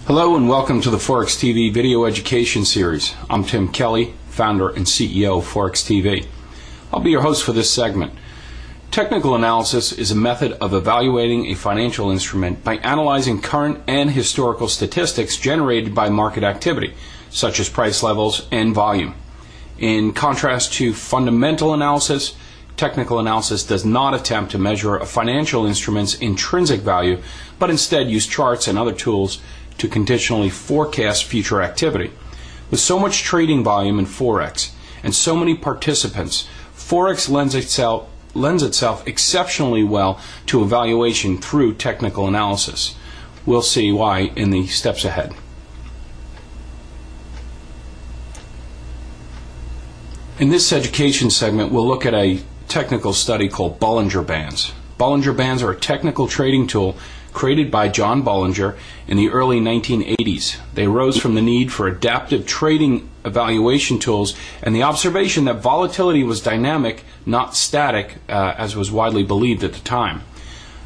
Hello and welcome to the ForexTV video education series. I'm Tim Kelly, founder and CEO of ForexTV. I'll be your host for this segment. Technical analysis is a method of evaluating a financial instrument by analyzing current and historical statistics generated by market activity, such as price levels and volume. In contrast to fundamental analysis, technical analysis does not attempt to measure a financial instrument's intrinsic value, but instead use charts and other tools to conditionally forecast future activity. With so much trading volume in Forex and so many participants, Forex lends itself exceptionally well to evaluation through technical analysis. We'll see why in the steps ahead. In this education segment, we'll look at a technical study called Bollinger Bands. Bollinger Bands are a technical trading tool created by John Bollinger in the early 1980s. They arose from the need for adaptive trading evaluation tools and the observation that volatility was dynamic, not static, as was widely believed at the time.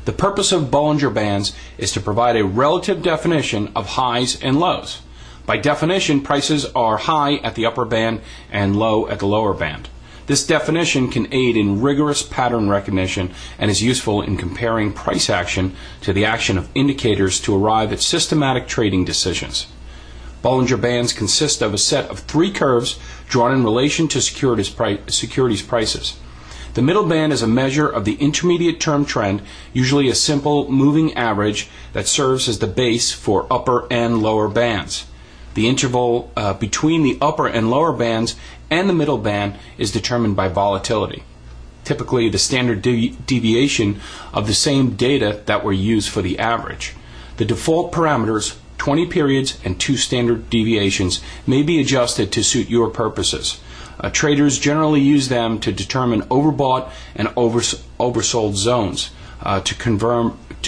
The purpose of Bollinger Bands is to provide a relative definition of highs and lows. By definition, prices are high at the upper band and low at the lower band. This definition can aid in rigorous pattern recognition and is useful in comparing price action to the action of indicators to arrive at systematic trading decisions. Bollinger Bands consist of a set of three curves drawn in relation to securities prices. The middle band is a measure of the intermediate term trend, usually a simple moving average that serves as the base for upper and lower bands. The interval between the upper and lower bands and the middle band is determined by volatility, typically the standard deviation of the same data that were used for the average. The default parameters, 20 periods and 2 standard deviations, may be adjusted to suit your purposes. Traders generally use them to determine overbought and oversold zones, to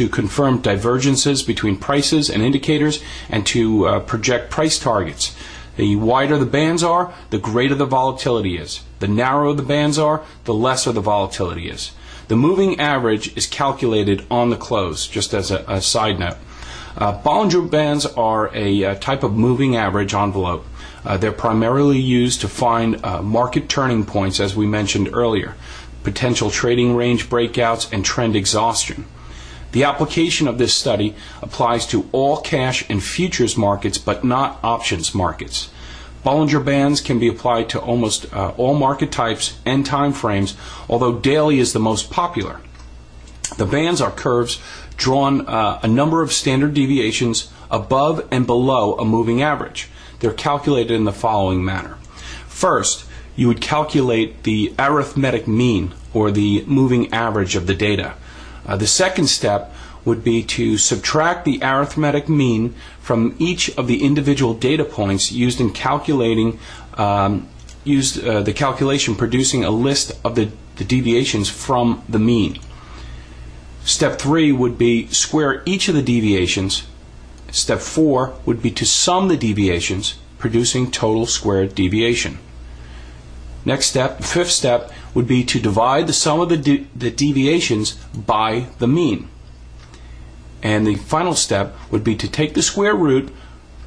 confirm divergences between prices and indicators, and to project price targets. The wider the bands are, the greater the volatility is. The narrower the bands are, the lesser the volatility is. The moving average is calculated on the close, just as a side note. Bollinger Bands are a type of moving average envelope. They're primarily used to find market turning points, as we mentioned earlier, potential trading range breakouts, and trend exhaustion. The application of this study applies to all cash and futures markets, but not options markets. Bollinger Bands can be applied to almost all market types and time frames, although daily is the most popular. The bands are curves drawn a number of standard deviations above and below a moving average. They're calculated in the following manner. First, you would calculate the arithmetic mean, or the moving average of the data. The second step would be to subtract the arithmetic mean from each of the individual data points used in calculating, the calculation producing a list of the deviations from the mean. Step 3 would be square each of the deviations. Step 4 would be to sum the deviations, producing total squared deviation. Next step, fifth step, would be to divide the sum of the deviations by the mean. And the final step would be to take the square root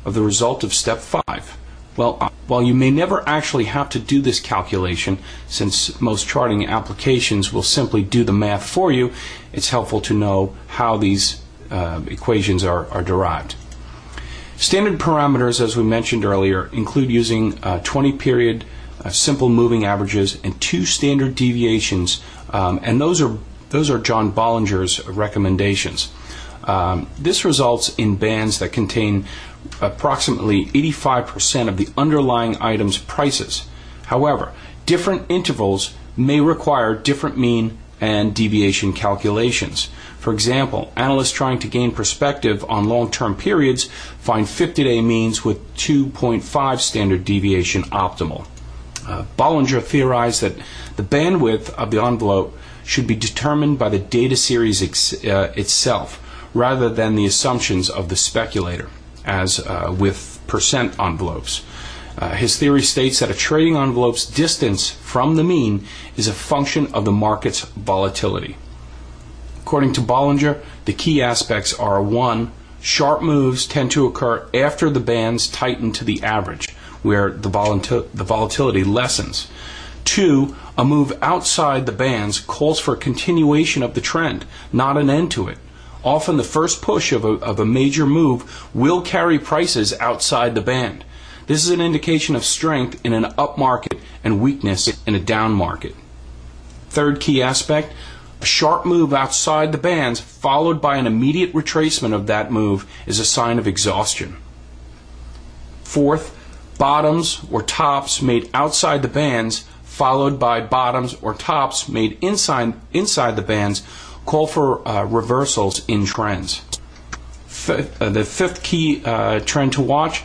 of the result of step 5. Well, while you may never actually have to do this calculation, since most charting applications will simply do the math for you, it's helpful to know how these equations are derived. Standard parameters, as we mentioned earlier, include using 20-period simple moving averages and 2 standard deviations, and those are John Bollinger's recommendations. This results in bands that contain approximately 85% of the underlying item's prices. However, different intervals may require different mean and deviation calculations. For example, analysts trying to gain perspective on long-term periods find 50-day means with 2.5 standard deviation optimal. Bollinger theorized that the bandwidth of the envelope should be determined by the data series itself, rather than the assumptions of the speculator, as with percent envelopes. His theory states that a trading envelope's distance from the mean is a function of the market's volatility. According to Bollinger, the key aspects are 1. Sharp moves tend to occur after the bands tighten to the average, where the volatility lessens. 2, a move outside the bands calls for a continuation of the trend, not an end to it. Often the first push of a major move will carry prices outside the band. This is an indication of strength in an up market and weakness in a down market. Third key aspect, a sharp move outside the bands followed by an immediate retracement of that move is a sign of exhaustion. Fourth, bottoms or tops made outside the bands followed by bottoms or tops made inside the bands call for reversals in trends. The fifth key trend to watch,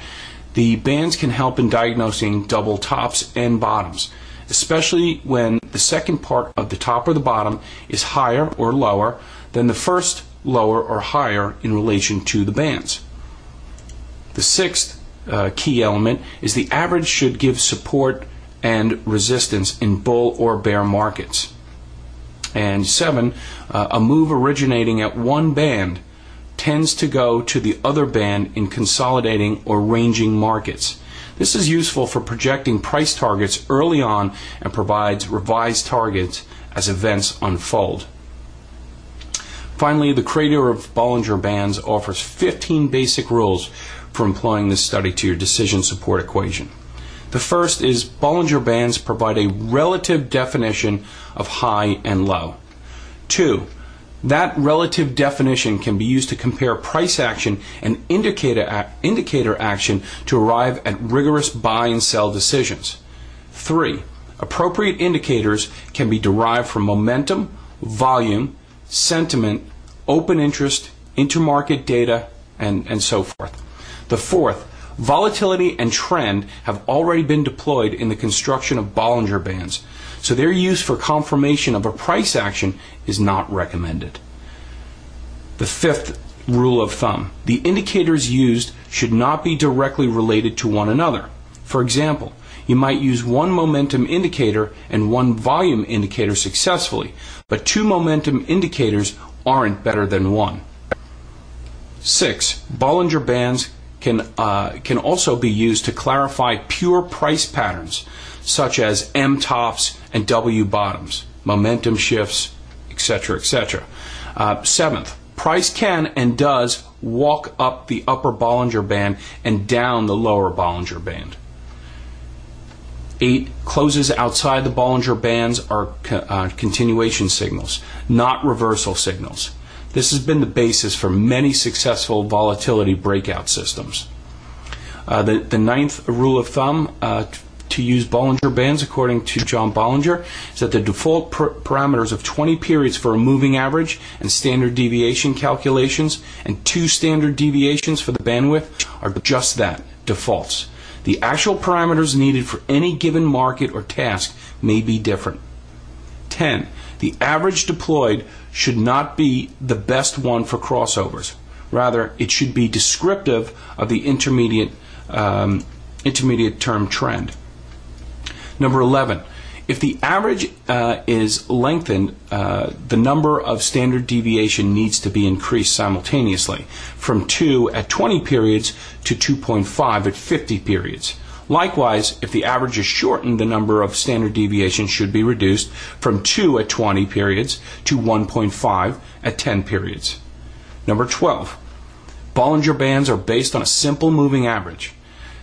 the bands can help in diagnosing double tops and bottoms, especially when the second part of the top or the bottom is higher or lower than the first, lower or higher in relation to the bands. The sixth key element is the average should give support and resistance in bull or bear markets. And 7, a move originating at one band tends to go to the other band in consolidating or ranging markets. This is useful for projecting price targets early on and provides revised targets as events unfold. Finally, the creator of Bollinger Bands offers 15 basic rules for employing this study to your decision support equation. The first is Bollinger Bands provide a relative definition of high and low. 2, that relative definition can be used to compare price action and indicator action to arrive at rigorous buy and sell decisions. 3, appropriate indicators can be derived from momentum, volume, sentiment, open interest, intermarket data, and so forth. The fourth, volatility and trend have already been deployed in the construction of Bollinger Bands, so their use for confirmation of a price action is not recommended. The fifth rule of thumb, the indicators used should not be directly related to one another. For example, you might use one momentum indicator and one volume indicator successfully, but 2 momentum indicators aren't better than one. 6, Bollinger Bands can also be used to clarify pure price patterns, such as M tops and W bottoms, momentum shifts, etc., etc. 7th, price can and does walk up the upper Bollinger Band and down the lower Bollinger Band. 8, closes outside the Bollinger Bands are continuation signals, not reversal signals. This has been the basis for many successful volatility breakout systems. The 9th rule of thumb to use Bollinger Bands, according to John Bollinger, is that the default parameters of 20 periods for a moving average and standard deviation calculations and 2 standard deviations for the bandwidth are just that, defaults. The actual parameters needed for any given market or task may be different. 10. The average deployed should not be the best one for crossovers. Rather, it should be descriptive of the intermediate term trend. Number 11. If the average is lengthened, the number of standard deviation needs to be increased simultaneously from 2 at 20 periods to 2.5 at 50 periods. Likewise, if the average is shortened, the number of standard deviations should be reduced from 2 at 20 periods to 1.5 at 10 periods. Number 12. Bollinger Bands are based on a simple moving average.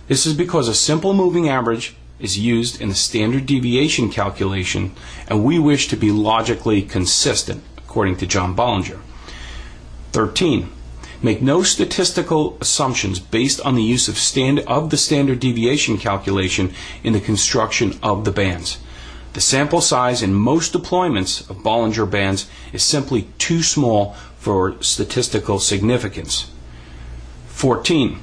This is because a simple moving average is used in the standard deviation calculation, and we wish to be logically consistent, according to John Bollinger. 13. Make no statistical assumptions based on the use of the standard deviation calculation in the construction of the bands. The sample size in most deployments of Bollinger Bands is simply too small for statistical significance. 14.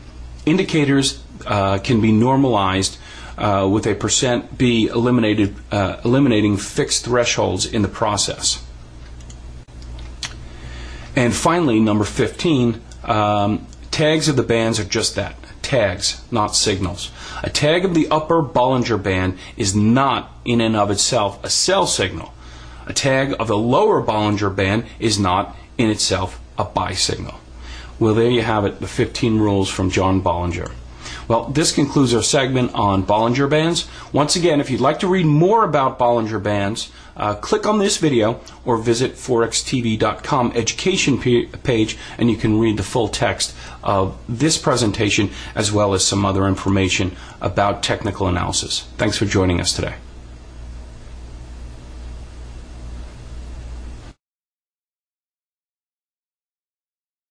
Indicators can be normalized with a %B eliminating fixed thresholds in the process. And finally, number 15, tags of the bands are just that, tags, not signals. A tag of the upper Bollinger Band is not in and of itself a sell signal. A tag of the lower Bollinger Band is not in itself a buy signal. Well, there you have it, the 15 rules from John Bollinger. Well, this concludes our segment on Bollinger Bands. Once again, if you'd like to read more about Bollinger Bands, click on this video or visit ForexTV.com education page, and you can read the full text of this presentation as well as some other information about technical analysis. Thanks for joining us today.